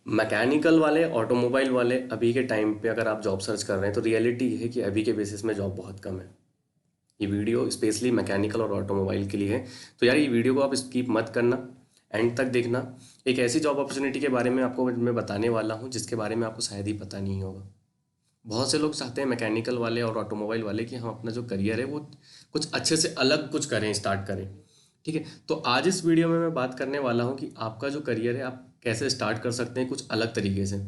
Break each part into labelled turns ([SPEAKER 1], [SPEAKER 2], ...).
[SPEAKER 1] Mechanical वाले, automobile वाले अभी के टाइम पे अगर आप जॉब सर्च कर रहे हैं तो रियलिटी ये है कि अभी के बेसिस में जॉब बहुत कम है। ये वीडियो स्पेशली मैकेनिकल और ऑटोमोबाइल के लिए है। तो यार ये वीडियो को आप स्किप मत करना, एंड तक देखना। एक ऐसी जॉब अपॉर्चुनिटी के बारे में आपको मैं बताने वाला हूँ जिसके बारे में आपको शायद ही पता नहीं होगा। बहुत से लोग चाहते हैं मैकेनिकल वाले और ऑटोमोबाइल वाले कि हम अपना जो करियर है वो कुछ अच्छे से अलग कुछ करें, स्टार्ट करें। ठीक है, तो आज इस वीडियो में मैं बात करने वाला हूँ कि आपका जो करियर है आप कैसे स्टार्ट कर सकते हैं कुछ अलग तरीके से।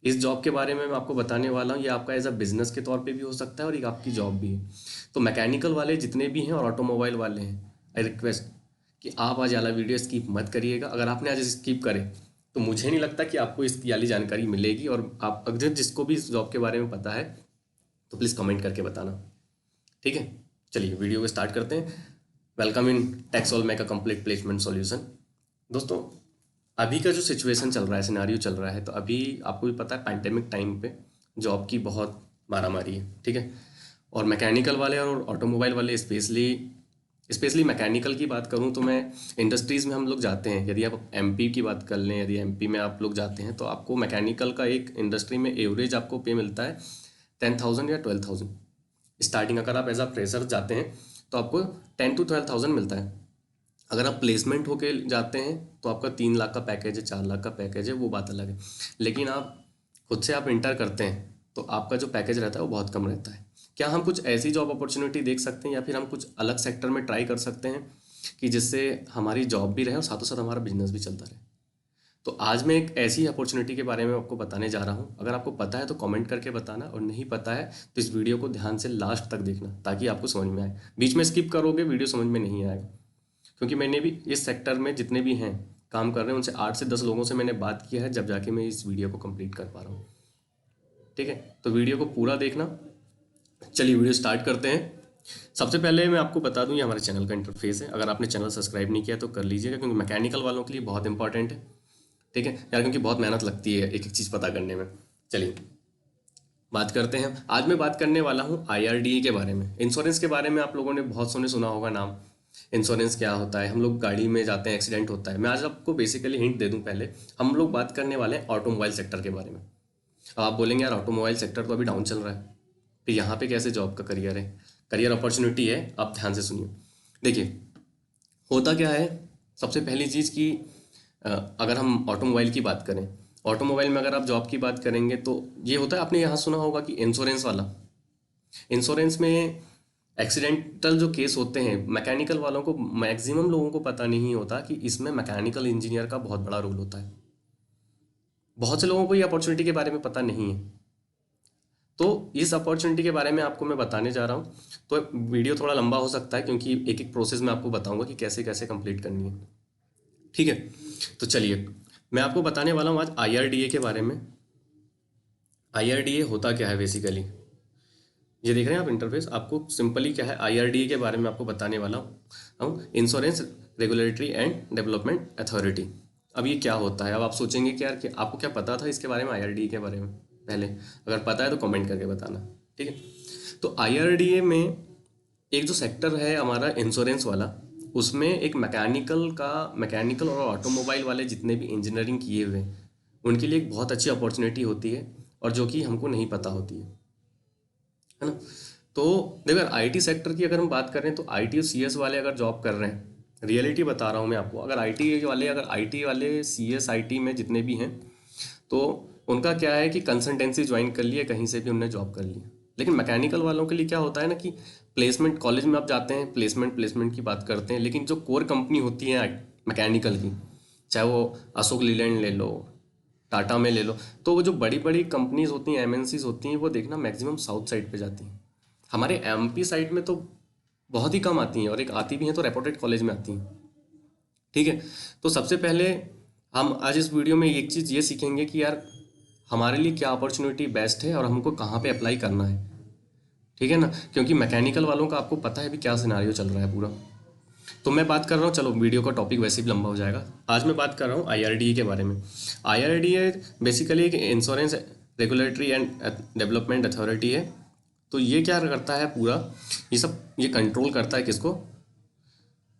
[SPEAKER 1] इस जॉब के बारे में मैं आपको बताने वाला हूँ, ये आपका एज अ बिजनेस के तौर पे भी हो सकता है और एक आपकी जॉब भी है। तो मैकेनिकल वाले जितने भी हैं और ऑटोमोबाइल वाले हैं, आई रिक्वेस्ट कि आप आज वाला वीडियो स्किप मत करिएगा। अगर आपने आज स्किप करे तो मुझे नहीं लगता कि आपको इसकी वाली जानकारी मिलेगी। और आप अगर जिसको भी इस जॉब के बारे में पता है तो प्लीज़ कमेंट करके बताना। ठीक है, चलिए वीडियो को स्टार्ट करते हैं। Welcome in Texol make a complete placement solution. दोस्तों, अभी का जो सिचुएशन चल रहा है, सिनारियो चल रहा है, तो अभी आपको भी पता है पैंडेमिक टाइम पे जॉब की बहुत मारामारी है। ठीक है, और मैकेनिकल वाले और ऑटोमोबाइल वाले स्पेशली स्पेशली मैकेनिकल की बात करूं तो मैं इंडस्ट्रीज़ में हम लोग जाते हैं। यदि आप एमपी की बात कर लें, यदि एमपी में आप लोग जाते हैं तो आपको मैकेनिकल का एक इंडस्ट्री में एवरेज आपको पे मिलता है 10,000 या 12,000 स्टार्टिंग। अगर आप एज अ फ्रेशर जाते हैं तो आपको 10 to 12,000 मिलता है। अगर आप प्लेसमेंट होके जाते हैं तो आपका 3 लाख का पैकेज है, 4 लाख का पैकेज है, वो बात अलग है। लेकिन आप खुद से आप इंटर करते हैं तो आपका जो पैकेज रहता है वो बहुत कम रहता है। क्या हम कुछ ऐसी जॉब अपॉर्चुनिटी देख सकते हैं या फिर हम कुछ अलग सेक्टर में ट्राई कर सकते हैं कि जिससे हमारी जॉब भी रहे और साथों साथ हमारा बिजनेस भी चलता रहे? तो आज मैं एक ऐसी अपॉर्चुनिटी के बारे में आपको बताने जा रहा हूँ। अगर आपको पता है तो कमेंट करके बताना, और नहीं पता है तो इस वीडियो को ध्यान से लास्ट तक देखना ताकि आपको समझ में आए। बीच में स्किप करोगे वीडियो समझ में नहीं आएगा। क्योंकि मैंने भी इस सेक्टर में जितने भी हैं काम कर रहे हैं उनसे 8 से 10 लोगों से मैंने बात किया है, जब जाके मैं इस वीडियो को कंप्लीट कर पा रहा हूँ। ठीक है, तो वीडियो को पूरा देखना। चलिए वीडियो स्टार्ट करते हैं। सबसे पहले मैं आपको बता दूं ये हमारे चैनल का इंटरफेस है। अगर आपने चैनल सब्सक्राइब नहीं किया तो कर लीजिएगा, क्योंकि मैकेनिकल वालों के लिए बहुत इंपॉर्टेंट है। ठीक है यार, क्योंकि बहुत मेहनत लगती है एक एक चीज़ पता करने में। चलिए बात करते हैं। आज मैं बात करने वाला हूँ आईआरडीए के बारे में। इंश्योरेंस के बारे में आप लोगों ने बहुत सुना होगा नाम। इंश्योरेंस क्या होता है, हम लोग गाड़ी में जाते हैं, एक्सीडेंट होता है। मैं आज आपको बेसिकली हिंट दे दूं। पहले हम लोग बात करने वाले हैं ऑटोमोबाइल सेक्टर के बारे में। अब आप बोलेंगे यार ऑटोमोबाइल सेक्टर तो अभी डाउन चल रहा है, तो यहाँ पे कैसे जॉब का करियर है, करियर अपॉर्चुनिटी है। आप ध्यान से सुनिए। देखिए होता क्या है, सबसे पहली चीज़ कि अगर हम ऑटोमोबाइल की बात करें, ऑटोमोबाइल में अगर आप जॉब की बात करेंगे तो ये होता है, आपने यहाँ सुना होगा कि इंश्योरेंस वाला। इंश्योरेंस में एक्सीडेंटल जो केस होते हैं मैकेनिकल वालों को, मैक्सिमम लोगों को पता नहीं होता कि इसमें मैकेनिकल इंजीनियर का बहुत बड़ा रोल होता है। बहुत से लोगों को ये अपॉर्चुनिटी के बारे में पता नहीं है। तो इस अपॉर्चुनिटी के बारे में आपको मैं बताने जा रहा हूँ। तो वीडियो थोड़ा लंबा हो सकता है क्योंकि एक एक प्रोसेस मैं आपको बताऊंगा कि कैसे कैसे कंप्लीट करनी है। ठीक है, तो चलिए मैं आपको बताने वाला हूँ आज आईआरडीए के बारे में। आईआरडीए होता क्या है बेसिकली, ये देख रहे हैं आप इंटरफेस। आपको सिंपली क्या है आईआरडीए के बारे में आपको बताने वाला हूँ। Insurance regulatory and development authority. अब ये क्या होता है? अब आप सोचेंगे कि यार कि आपको क्या पता था इसके बारे में, आईआरडीए के बारे में? पहले अगर पता है तो कमेंट करके बताना। ठीक है, तो आईआरडीए में एक जो सेक्टर है हमारा इंश्योरेंस वाला, उसमें एक मैकेनिकल और ऑटोमोबाइल वाले जितने भी इंजीनियरिंग किए हुए हैं उनके लिए एक बहुत अच्छी अपॉर्चुनिटी होती है, और जो कि हमको नहीं पता होती है ना। तो देखो यार, आईटी सेक्टर की अगर हम बात करें तो आईटी और सीएस वाले अगर जॉब कर रहे हैं, रियलिटी बता रहा हूँ मैं आपको, अगर आईटी वाले सीएस आईटी में जितने भी हैं तो उनका क्या है कि कंसल्टेंसी ज्वाइन कर लिया, कहीं से भी उनने जॉब कर लिया। लेकिन मैकेनिकल वालों के लिए क्या होता है ना कि प्लेसमेंट, कॉलेज में आप जाते हैं, प्लेसमेंट की बात करते हैं, लेकिन जो कोर कंपनी होती है मैकेनिकल की, चाहे वो अशोक लीलैंड ले लो, टाटा में ले लो, तो वो जो बड़ी बड़ी कंपनीज होती हैं, एमएनसीज होती हैं, वो देखना मैक्सिमम साउथ साइड पे जाती हैं। हमारे एमपी साइड में तो बहुत ही कम आती हैं, और एक आती भी हैं तो रेपुटेड कॉलेज में आती हैं। ठीक है, तो सबसे पहले हम आज इस वीडियो में एक चीज़ ये सीखेंगे कि यार हमारे लिए क्या अपॉर्चुनिटी बेस्ट है और हमको कहाँ पे अप्लाई करना है। ठीक है ना, क्योंकि मैकेनिकल वालों का आपको पता है भी क्या सिनारियो चल रहा है पूरा। तो मैं बात कर रहा हूँ, चलो वीडियो का टॉपिक वैसे भी लंबा हो जाएगा। आज मैं बात कर रहा हूँ आईआरडीए के बारे में। आईआरडीए बेसिकली एक insurance regulatory and development authority है। तो ये क्या करता है पूरा, ये कंट्रोल करता है किसको?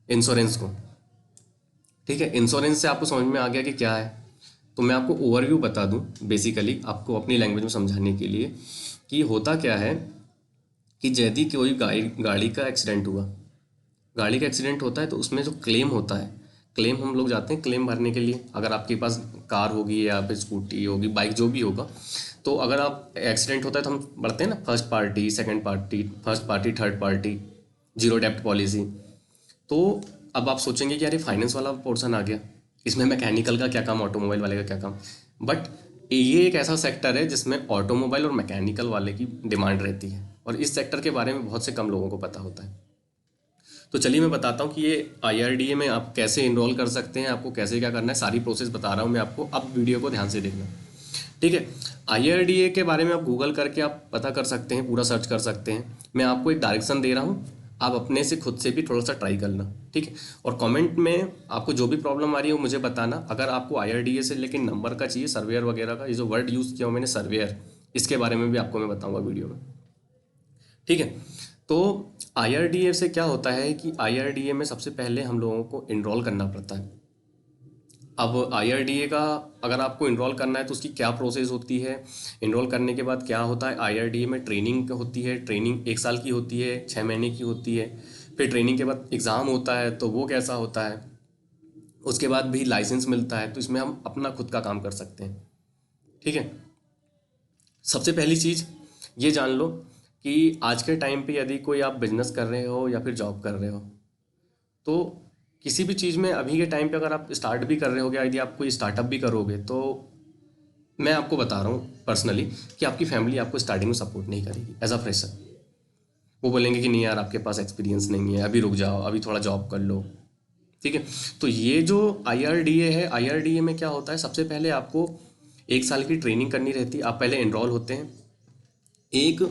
[SPEAKER 1] इंश्योरेंस को। ठीक है, इंश्योरेंस से आपको समझ में आ गया कि क्या है। तो मैं आपको ओवरव्यू बता दूं बेसिकली आपको अपनी लैंग्वेज में समझाने के लिए कि होता क्या है कि यदि कोई गाड़ी का एक्सीडेंट हुआ, गाड़ी का एक्सीडेंट होता है तो उसमें जो क्लेम होता है, क्लेम हम लोग जाते हैं क्लेम भरने के लिए। अगर आपके पास कार होगी या फिर स्कूटी होगी, बाइक जो भी होगा, तो अगर आप एक्सीडेंट होता है तो हम बढ़ते हैं ना first party, second party, first party, third party, zero डेप्ट पॉलिसी। तो अब आप सोचेंगे कि यार ये फाइनेंस वाला पोर्शन आ गया, इसमें मैकेनिकल का क्या काम, ऑटोमोबाइल वाले का क्या काम। बट ये एक ऐसा सेक्टर है जिसमें ऑटोमोबाइल और मैकेनिकल वाले की डिमांड रहती है, और इस सेक्टर के बारे में बहुत से कम लोगों को पता होता है। तो चलिए मैं बताता हूँ कि ये IRDA में आप कैसे इनरोल कर सकते हैं, आपको कैसे क्या करना है, सारी प्रोसेस बता रहा हूँ मैं आपको, अब वीडियो को ध्यान से देखना। ठीक है, IRDA के बारे में आप गूगल करके आप पता कर सकते हैं, पूरा सर्च कर सकते हैं। मैं आपको एक डायरेक्शन दे रहा हूँ, आप अपने से खुद से भी थोड़ा सा ट्राई करना। ठीक है, और कमेंट में आपको जो भी प्रॉब्लम आ रही है वो मुझे बताना। अगर आपको IRDA से लेकिन नंबर का चाहिए, सर्वेयर वगैरह का, ये जो वर्ड यूज़ किया हूँ मैंने सर्वेयर, इसके बारे में भी आपको मैं बताऊँगा वीडियो में। ठीक है, तो IRDA से क्या होता है कि IRDA में सबसे पहले हम लोगों को इनरोल करना पड़ता है। अब IRDA का अगर आपको इनरोल करना है तो उसकी क्या प्रोसेस होती है, इनरोल करने के बाद क्या होता है। IRDA में ट्रेनिंग होती है, ट्रेनिंग 1 साल की होती है, 6 महीने की होती है। फिर ट्रेनिंग के बाद एग्ज़ाम होता है, तो वो कैसा होता है। उसके बाद भी लाइसेंस मिलता है, तो इसमें हम अपना खुद का काम कर सकते हैं। ठीक है, सबसे पहली चीज़ ये जान लो कि आज के टाइम पे यदि कोई आप बिजनेस कर रहे हो या फिर जॉब कर रहे हो, तो किसी भी चीज़ में अभी के टाइम पे अगर आप स्टार्ट भी कर रहे हो, यदि आप कोई स्टार्टअप भी करोगे, तो मैं आपको बता रहा हूँ पर्सनली कि आपकी फैमिली आपको स्टार्टिंग में सपोर्ट नहीं करेगी एज अ फ्रेशर। वो बोलेंगे कि नहीं यार आपके पास एक्सपीरियंस नहीं है, अभी रुक जाओ, अभी थोड़ा जॉब कर लो। ठीक है, तो ये जो IRDA है, IRDA में क्या होता है, सबसे पहले आपको 1 साल की ट्रेनिंग करनी रहती है। आप पहले एनरोल होते हैं एक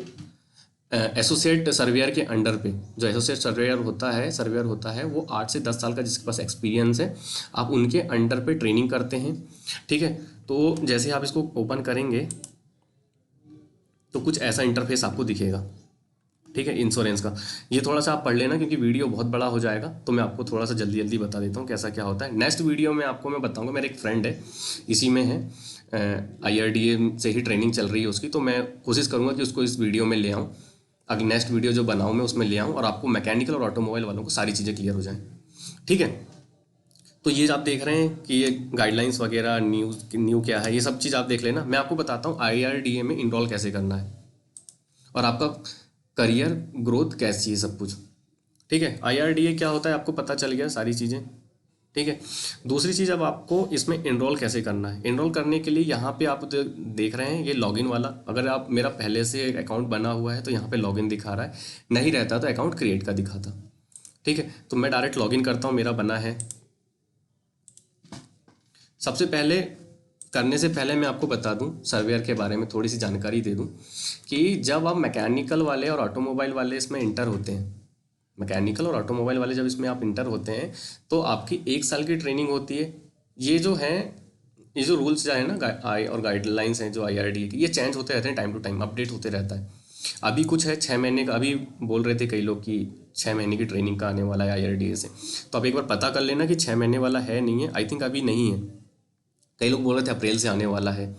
[SPEAKER 1] एसोसिएट सर्वेयर के अंडर पे। जो एसोसिएट सर्वेयर होता है वो 8 से 10 साल का जिसके पास एक्सपीरियंस है, आप उनके अंडर पे ट्रेनिंग करते हैं। ठीक है, तो जैसे आप इसको ओपन करेंगे तो कुछ ऐसा इंटरफेस आपको दिखेगा। ठीक है, इंश्योरेंस का ये थोड़ा सा आप पढ़ लेना क्योंकि वीडियो बहुत बड़ा हो जाएगा, तो मैं आपको थोड़ा सा जल्दी जल्दी बता देता हूँ कैसा क्या होता है। नेक्स्ट वीडियो में आपको मैं बताऊँगा, मेरा एक फ्रेंड है इसी में है, IRDA से ही ट्रेनिंग चल रही है उसकी, तो मैं कोशिश करूँगा कि उसको इस वीडियो में ले आऊँ। अगर नेक्स्ट वीडियो जो बनाऊँ मैं उसमें ले आऊँ और आपको मैकेनिकल और ऑटोमोबाइल वालों को सारी चीज़ें क्लियर हो जाएँ। ठीक है, तो ये आप देख रहे हैं कि ये गाइडलाइंस वगैरह न्यू क्या है, ये सब चीज़ आप देख लेना। मैं आपको बताता हूँ IRDA में इनरोल कैसे करना है और आपका करियर ग्रोथ कैसी है, सब कुछ। ठीक है, IRDA क्या होता है आपको पता चल गया सारी चीज़ें। ठीक है, दूसरी चीज़ अब आपको इसमें इनरोल कैसे करना है। इनरोल करने के लिए यहाँ पे आप देख रहे हैं ये लॉगिन वाला, अगर आप मेरा पहले से एक अकाउंट बना हुआ है तो यहाँ पे लॉगिन दिखा रहा है, नहीं रहता तो अकाउंट क्रिएट का दिखाता। ठीक है, तो मैं डायरेक्ट लॉगिन करता हूँ, मेरा बना है। सबसे पहले करने से पहले मैं आपको बता दूं, सर्वेयर के बारे में थोड़ी सी जानकारी दे दूं कि जब आप मैकेनिकल वाले और ऑटोमोबाइल वाले इसमें इंटर होते हैं, मैकेनिकल और ऑटोमोबाइल वाले जब इसमें आप इंटर होते हैं तो आपकी 1 साल की ट्रेनिंग होती है। ये जो है, ये जो रूल्स जो है ना और गाइडलाइंस हैं जो IRDA की, ये चेंज होते रहते हैं, टाइम टू टाइम अपडेट होते रहता है। अभी कुछ है 6 महीने का, अभी बोल रहे थे कई लोग कि 6 महीने की ट्रेनिंग का आने वाला है IRDA से, तो आप एक बार पता कर लेना कि 6 महीने वाला है नहीं है। आई थिंक अभी नहीं है, कई लोग बोल रहे थे अप्रैल से आने वाला है,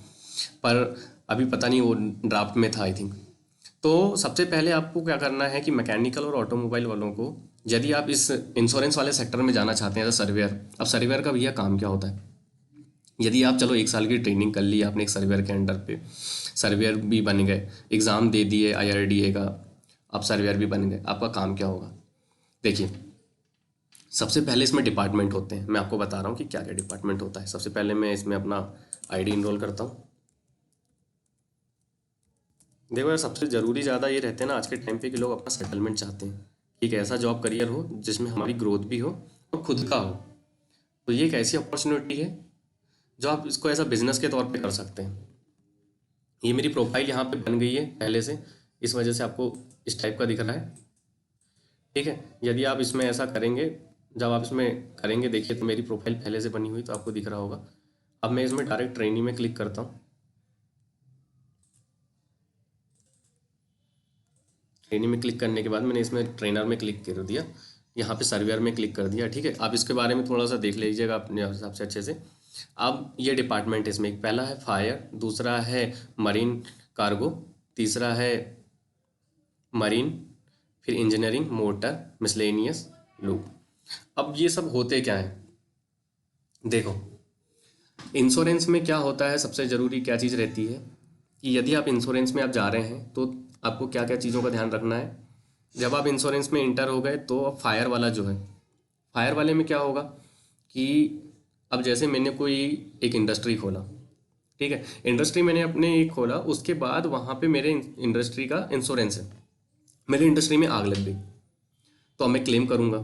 [SPEAKER 1] पर अभी पता नहीं, वो ड्राफ्ट में था आई थिंक। तो सबसे पहले आपको क्या करना है कि मैकेनिकल और ऑटोमोबाइल वालों को, यदि आप इस इंश्योरेंस वाले सेक्टर में जाना चाहते हैं एज सर्वेयर, अब सर्वेयर का भैया काम क्या होता है। यदि आप चलो 1 साल की ट्रेनिंग कर ली आपने एक सर्वेयर के अंडर पे, सर्वेयर भी बन गए, एग्ज़ाम दे दिए IRDA का, आप सर्वेयर भी बन गए, आपका काम क्या होगा। देखिए, सबसे पहले इसमें डिपार्टमेंट होते हैं, मैं आपको बता रहा हूँ कि क्या क्या डिपार्टमेंट होता है। सबसे पहले मैं इसमें अपना ID इनरोल करता हूँ। देखो यार, सबसे ज़रूरी ज़्यादा ये रहते हैं ना आज के टाइम पे कि लोग अपना सेटलमेंट चाहते हैं, एक ऐसा जॉब करियर हो जिसमें हमारी ग्रोथ भी हो और खुद का हो। तो ये एक ऐसी अपॉर्चुनिटी है जो आप इसको ऐसा बिजनेस के तौर पे कर सकते हैं। ये मेरी प्रोफाइल यहाँ पे बन गई है पहले से, इस वजह से आपको इस टाइप का दिख रहा है। ठीक है, यदि आप इसमें ऐसा करेंगे, जब आप इसमें करेंगे, देखिए तो मेरी प्रोफाइल पहले से बनी हुई तो आपको दिख रहा होगा। अब मैं इसमें डायरेक्ट ट्रेनिंग में क्लिक करता हूँ। ट्रेनिंग में क्लिक करने के बाद मैंने इसमें ट्रेनर में क्लिक कर दिया, यहाँ पे सर्वेयर में क्लिक कर दिया। ठीक है, आप इसके बारे में थोड़ा सा देख लीजिएगा अपने हिसाब से अच्छे से। अब ये डिपार्टमेंट इसमें एक पहला है फायर, दूसरा है मरीन कार्गो, तीसरा है मरीन, फिर इंजीनियरिंग, मोटर, मिसलेनियस, लूप। अब ये सब होते क्या है, देखो इंश्योरेंस में क्या होता है, सबसे ज़रूरी क्या चीज़ रहती है कि यदि आप इंश्योरेंस में आप जा रहे हैं तो आपको क्या क्या चीज़ों का ध्यान रखना है। जब आप इंश्योरेंस में इंटर हो गए तो अब फायर वाला जो है, फायर वाले में क्या होगा कि अब जैसे मैंने कोई एक इंडस्ट्री खोला, ठीक है, इंडस्ट्री मैंने अपने एक खोला, उसके बाद वहाँ पे मेरे इंडस्ट्री का इंश्योरेंस है, मेरी इंडस्ट्री में आग लग गई तो अब मैं क्लेम करूँगा।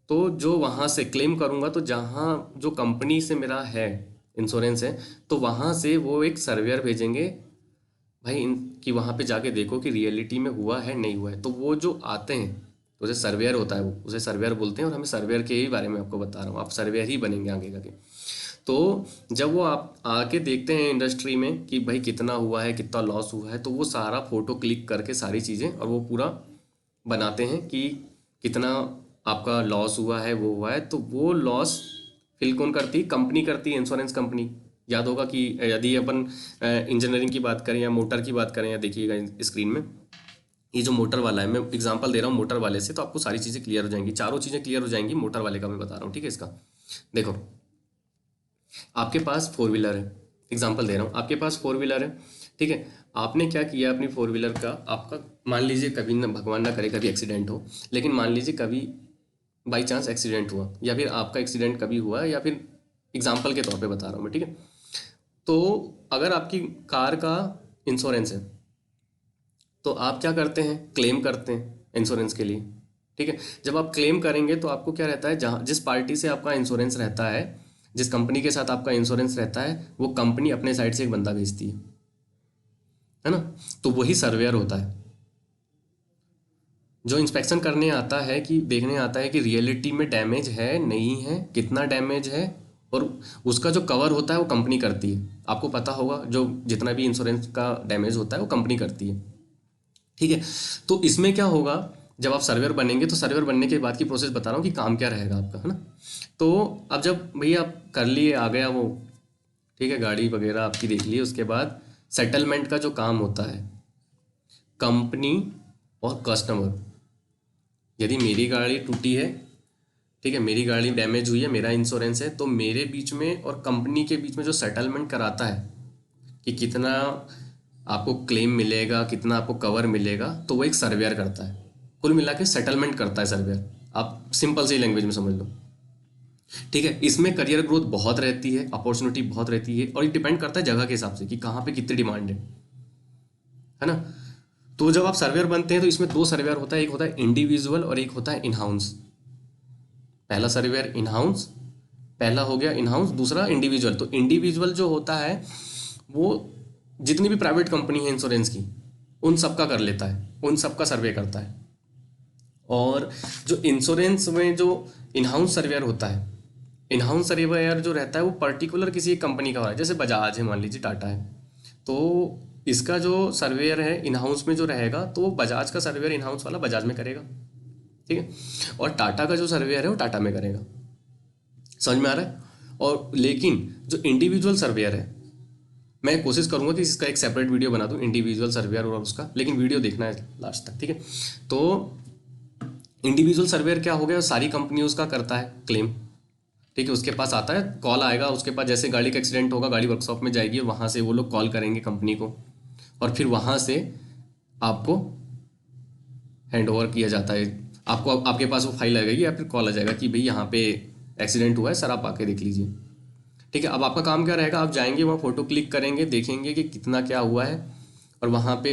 [SPEAKER 1] तो जो वहाँ से क्लेम करूँगा तो जहाँ जो कंपनी से मेरा है इंश्योरेंस है, तो वहाँ से वो एक सर्वेयर भेजेंगे भाई इन कि वहाँ पे जाके देखो कि रियलिटी में हुआ है नहीं हुआ है। तो वो जो आते हैं तो उसे सर्वेयर होता है, वो उसे सर्वेयर बोलते हैं, और हमें सर्वेयर के ही बारे में आपको बता रहा हूँ, आप सर्वेयर ही बनेंगे आगे जाके। तो जब वो आप आके देखते हैं इंडस्ट्री में कि भाई कितना हुआ है, कितना लॉस हुआ है, तो वो सारा फोटो क्लिक करके सारी चीज़ें और वो पूरा बनाते हैं कि कितना आपका लॉस हुआ है, वो हुआ है। तो वो लॉस फिल कौन करती है, कंपनी करती है, इंश्योरेंस कंपनी। याद होगा कि यदि अपन इंजीनियरिंग की बात करें या मोटर की बात करें, या देखिएगा स्क्रीन में ये जो मोटर वाला है, मैं एग्जांपल दे रहा हूँ मोटर वाले से, तो आपको सारी चीज़ें क्लियर हो जाएंगी, चारों चीज़ें क्लियर हो जाएंगी, मोटर वाले का मैं बता रहा हूँ, ठीक है। इसका देखो, आपके पास फोर व्हीलर है, एग्जांपल दे रहा हूँ, आपके पास फोर व्हीलर है, ठीक है। आपने क्या किया अपनी फोर व्हीलर का, आपका मान लीजिए कभी ना, भगवान ना करे कभी एक्सीडेंट हो, लेकिन मान लीजिए कभी बाई चांस एक्सीडेंट हुआ, या फिर आपका एक्सीडेंट कभी हुआ, या फिर एग्जाम्पल के तौर पे बता रहा हूँ मैं, ठीक है। तो अगर आपकी कार का इंश्योरेंस है तो आप क्या करते हैं, क्लेम करते हैं इंश्योरेंस के लिए, ठीक है। जब आप क्लेम करेंगे तो आपको क्या रहता है, जहाँ जिस पार्टी से आपका इंश्योरेंस रहता है, जिस कंपनी के साथ आपका इंश्योरेंस रहता है, वो कंपनी अपने साइड से एक बंदा भेजती है ना। तो वही सर्वेयर होता है जो इंस्पेक्शन करने आता है, कि देखने आता है कि रियलिटी में डैमेज है नहीं है, कितना डैमेज है, और उसका जो कवर होता है वो कंपनी करती है। आपको पता होगा जो जितना भी इंश्योरेंस का डैमेज होता है वो कंपनी करती है, ठीक है। तो इसमें क्या होगा, जब आप सर्वेयर बनेंगे, तो सर्वेयर बनने के बाद की प्रोसेस बता रहा हूँ कि काम क्या रहेगा आपका, है ना। तो अब जब भैया आप कर लिए, आ गया वो, ठीक है, गाड़ी वगैरह आपकी देख ली, उसके बाद सेटलमेंट का जो काम होता है, कंपनी और कस्टमर, यदि मेरी गाड़ी टूटी है, ठीक है, मेरी गाड़ी डैमेज हुई है, मेरा इंश्योरेंस है, तो मेरे बीच में और कंपनी के बीच में जो सेटलमेंट कराता है कि कितना आपको क्लेम मिलेगा, कितना आपको कवर मिलेगा, तो वो एक सर्वेयर करता है, कुल मिला के सेटलमेंट करता है सर्वेयर। आप सिंपल सी लैंग्वेज में समझ लो, ठीक है। इसमें करियर ग्रोथ बहुत रहती है, अपॉर्चुनिटी बहुत रहती है, और ये डिपेंड करता है जगह के हिसाब से कि कहाँ पे कितनी डिमांड है ना। तो जब आप सर्वेयर बनते हैं तो इसमें दो सर्वेयर होता है, एक होता है इंडिविजुअल और एक होता है इन हाउस। पहला सर्वेयर इन हाउस, पहला हो गया इन हाउस, दूसरा इंडिविजुअल। तो इंडिविजुअल जो होता है वो जितनी भी प्राइवेट कंपनी है इंश्योरेंस की, उन सबका कर लेता है, उन सबका सर्वे करता है। और जो इंश्योरेंस में जो इन हाउस सर्वेयर होता है, इन हाउस सर्वेयर जो रहता है वो पर्टिकुलर किसी एक कंपनी का हो रहा है, जैसे बजाज है, मान लीजिए टाटा है, तो इसका जो सर्वेयर है इन हाउस में जो रहेगा, तो वो बजाज का सर्वेयर इन हाउस वाला बजाज में करेगा, ठीक है। और टाटा का जो सर्वेयर है वो टाटा में करेगा, समझ में आ रहा है। और लेकिन जो इंडिविजुअल सर्वेयर है, मैं कोशिश करूंगा कि इसका एक सेपरेट वीडियो बना दूं, इंडिविजुअल सर्वेयर और उसका, लेकिन वीडियो देखना है लास्ट तक, ठीक है। तो इंडिविजुअल सर्वेयर क्या हो गया, सारी कंपनी उसका करता है क्लेम, ठीक है। उसके पास आता है, कॉल आएगा उसके पास, जैसे गाड़ी का एक्सीडेंट होगा, गाड़ी वर्कशॉप में जाएगी, वहाँ से वो लोग कॉल करेंगे कंपनी को, और फिर वहाँ से आपको हैंड ओवर किया जाता है। आपको आपके पास वो फाइल आ जाएगी या फिर कॉल आ जाएगा कि भाई यहाँ पे एक्सीडेंट हुआ है सर, आप आके देख लीजिए, ठीक है। अब आपका काम क्या रहेगा, आप जाएंगे वहाँ फोटो क्लिक करेंगे, देखेंगे कि कितना क्या हुआ है, और वहाँ पे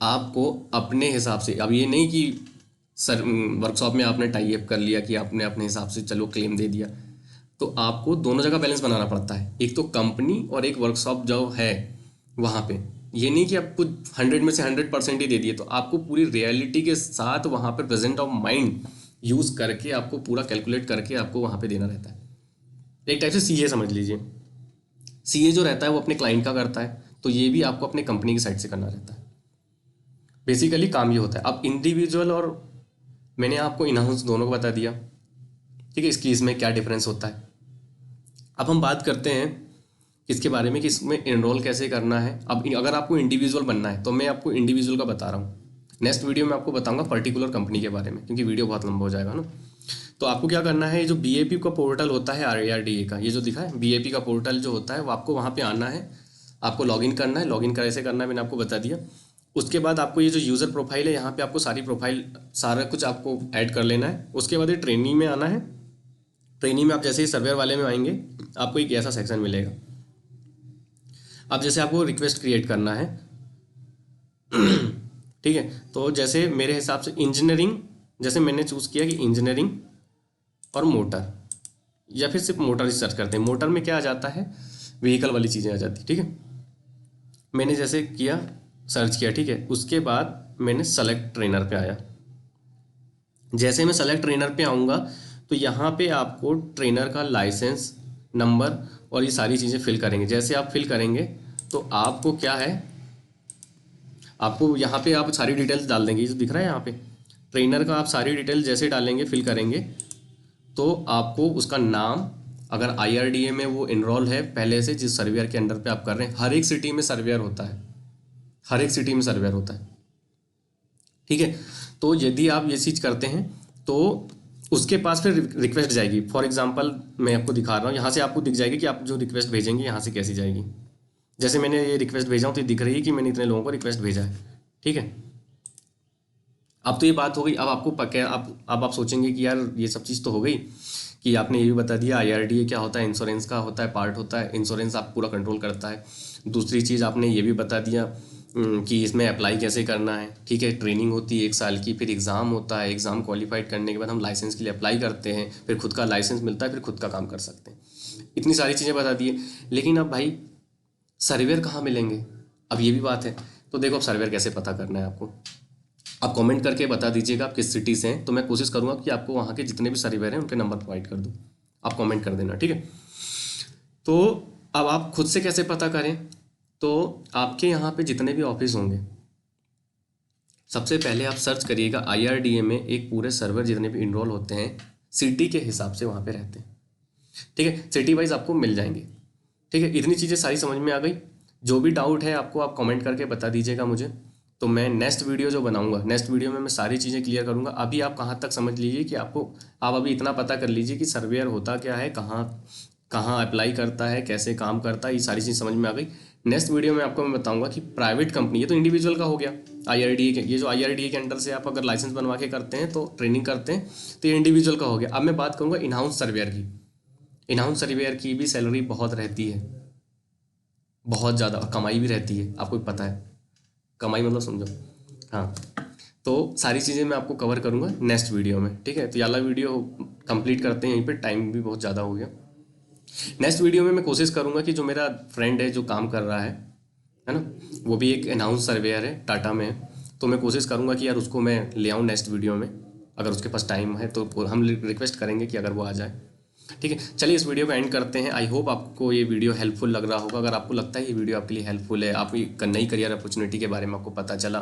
[SPEAKER 1] आपको अपने हिसाब से, अब ये नहीं कि सर वर्कशॉप में आपने टाई अप कर लिया कि आपने अपने हिसाब से चलो क्लेम दे दिया, तो आपको दोनों जगह बैलेंस बनाना पड़ता है, एक तो कंपनी और एक वर्कशॉप जो है वहाँ पे। ये नहीं कि आपको 100 में से 100% ही दे दिए, तो आपको पूरी रियलिटी के साथ वहाँ पे प्रेजेंट ऑफ माइंड यूज़ करके आपको पूरा कैलकुलेट करके आपको वहाँ पे देना रहता है। एक टाइप से सीए समझ लीजिए। सीए जो रहता है वो अपने क्लाइंट का करता है, तो ये भी आपको अपने कंपनी की साइड से करना रहता है। बेसिकली काम ये होता है। अब इंडिविजुअल और मैंने आपको इन हाउस दोनों को बता दिया, ठीक है, इसकी इसमें क्या डिफरेंस होता है। अब हम बात करते हैं किसके बारे में कि इसमें एनरोल कैसे करना है। अब अगर आपको इंडिविजुअल बनना है तो मैं आपको इंडिविजुअल का बता रहा हूँ, नेक्स्ट वीडियो में आपको बताऊंगा पर्टिकुलर कंपनी के बारे में, क्योंकि वीडियो बहुत लंबा हो जाएगा ना। तो आपको क्या करना है, जो बीएपी का पोर्टल होता है आरआरडीए का, ये जो दिखा है बीएपी का पोर्टल जो होता है, वो आपको वहाँ पे आना है, आपको लॉगिन करना है। लॉगिन कैसे करना है मैंने आपको बता दिया। उसके बाद आपको ये जो यूज़र प्रोफाइल है, यहाँ पे आपको सारी प्रोफाइल सारा कुछ आपको ऐड कर लेना है। उसके बाद ये ट्रेनिंग में आना है। ट्रेनिंग में आप जैसे ही सर्वर वाले में आएंगे, आपको एक ऐसा सेक्शन मिलेगा। अब जैसे आपको रिक्वेस्ट क्रिएट करना है, ठीक है, तो जैसे मेरे हिसाब से इंजीनियरिंग, जैसे मैंने चूज़ किया कि इंजीनियरिंग और मोटर, या फिर सिर्फ मोटर ही सर्च करते हैं। मोटर में क्या आ जाता है, व्हीकल वाली चीज़ें आ जाती, ठीक है। मैंने जैसे किया, सर्च किया, ठीक है, उसके बाद मैंने सेलेक्ट ट्रेनर पे आया। जैसे मैं सेलेक्ट ट्रेनर पे आऊँगा तो यहाँ पे आपको ट्रेनर का लाइसेंस नंबर और ये सारी चीज़ें फिल करेंगे। जैसे आप फिल करेंगे तो आपको क्या है, आपको यहाँ पे आप सारी डिटेल्स डाल देंगे, ये जो दिख रहा है यहाँ पे ट्रेनर का, आप सारी डिटेल जैसे डालेंगे, फिल करेंगे, तो आपको उसका नाम, अगर आईआरडीए में वो इनरोल है पहले से जिस सर्वेयर के अंडर पे आप कर रहे हैं, हर एक सिटी में सर्वेयर होता है, हर एक सिटी में सर्वेयर होता है, ठीक है। तो यदि आप ये चीज़ करते हैं तो उसके पास फिर रिक्वेस्ट जाएगी। फॉर एग्जांपल मैं आपको दिखा रहा हूँ, यहाँ से आपको दिख जाएगी कि आप जो रिक्वेस्ट भेजेंगे यहाँ से कैसी जाएगी। जैसे मैंने ये रिक्वेस्ट भेजा हूँ तो ये दिख रही है कि मैंने इतने लोगों को रिक्वेस्ट भेजा है, ठीक है। अब तो ये बात हो गई। अब आपको पक्का अब आप सोचेंगे कि यार ये सब चीज़ तो हो गई, कि आपने ये भी बता दिया आईआरडीए क्या होता है, इंश्योरेंस का होता है, पार्ट होता है, इंश्योरेंस आप पूरा कंट्रोल करता है। दूसरी चीज़ आपने ये भी बता दिया कि इसमें अप्लाई कैसे करना है, ठीक है। ट्रेनिंग होती है 1 साल की, फिर एग्ज़ाम होता है, एग्ज़ाम क्वालिफाइड करने के बाद हम लाइसेंस के लिए अप्लाई करते हैं, फिर खुद का लाइसेंस मिलता है, फिर खुद का काम कर सकते हैं। इतनी सारी चीज़ें बता दिए। लेकिन अब भाई सर्वेयर कहाँ मिलेंगे, अब ये भी बात है। तो देखो अब सर्वेयर कैसे पता करना है आपको, आप कमेंट करके बता दीजिएगा आप किस सिटी से हैं, तो मैं कोशिश करूँगा कि आपको वहाँ के जितने भी सर्वेयर हैं उनके नंबर प्रोवाइड कर दूँ, आप कमेंट कर देना, ठीक है। तो अब आप खुद से कैसे पता करें, तो आपके यहाँ पे जितने भी ऑफिस होंगे, सबसे पहले आप सर्च करिएगा आईआरडीए में एक पूरे सर्वर जितने भी इनरोल होते हैं सिटी के हिसाब से वहाँ पे रहते हैं, ठीक है। सिटी वाइज आपको मिल जाएंगे, ठीक है। इतनी चीज़ें सारी समझ में आ गई। जो भी डाउट है आपको आप कमेंट करके बता दीजिएगा मुझे, तो मैं नेक्स्ट वीडियो जो बनाऊंगा, नेक्स्ट वीडियो में मैं सारी चीज़ें क्लियर करूंगा। अभी आप कहाँ तक समझ लीजिए कि आपको, आप अभी इतना पता कर लीजिए कि सर्वेयर होता क्या है, कहाँ कहाँ अप्लाई करता है, कैसे काम करता है, ये सारी चीज़ समझ में आ गई। नेक्स्ट वीडियो में आपको मैं बताऊंगा कि प्राइवेट कंपनी, ये तो इंडिविजुअल का हो गया आईआरडीए के, ये जो आईआरडीए के अंडर से आप अगर लाइसेंस बनवा के करते हैं तो ट्रेनिंग करते हैं, तो ये इंडिविजुअल का हो गया। अब मैं बात करूँगा इन हाउस सर्वेयर की। इन हाउस सर्वेयर की भी सैलरी बहुत रहती है, बहुत ज़्यादा, और कमाई भी रहती है, आपको भी पता है कमाई मतलब समझो, हाँ। तो सारी चीज़ें मैं आपको कवर करूँगा नेक्स्ट वीडियो में, ठीक है। तो ये वाला वीडियो कंप्लीट करते हैं यहीं पे, टाइम भी बहुत ज़्यादा हो गया। नेक्स्ट वीडियो में मैं कोशिश करूँगा कि जो मेरा फ्रेंड है जो काम कर रहा है ना, वो भी एक अनाउंस सर्वेयर है, टाटा में है, तो मैं कोशिश करूँगा कि यार उसको मैं ले आऊँ नेक्स्ट वीडियो में, अगर उसके पास टाइम है तो हम रिक्वेस्ट करेंगे कि अगर वो आ जाए, ठीक है। चलिए इस वीडियो को एंड करते हैं। आई होप आपको ये वीडियो हेल्पफुल लग रहा होगा। अगर आपको लगता है ये वीडियो आपके लिए हेल्पफुल है, आपकी नई करियर अपॉर्चुनिटी के बारे में आपको पता चला,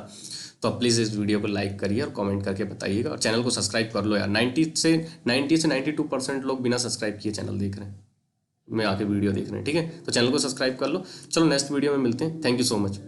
[SPEAKER 1] तो आप प्लीज़ इस वीडियो को लाइक करिए और कमेंट करके बताइएगा, और चैनल को सब्सक्राइब कर लो यार। 90 से 92% लोग बिना सब्सक्राइब किए चैनल देख रहे हैं, मैं आके वीडियो देख रहे हैं, ठीक है। तो चैनल को सब्सक्राइब कर लो। चलो नेक्स्ट वीडियो में मिलते हैं। Thank you so much.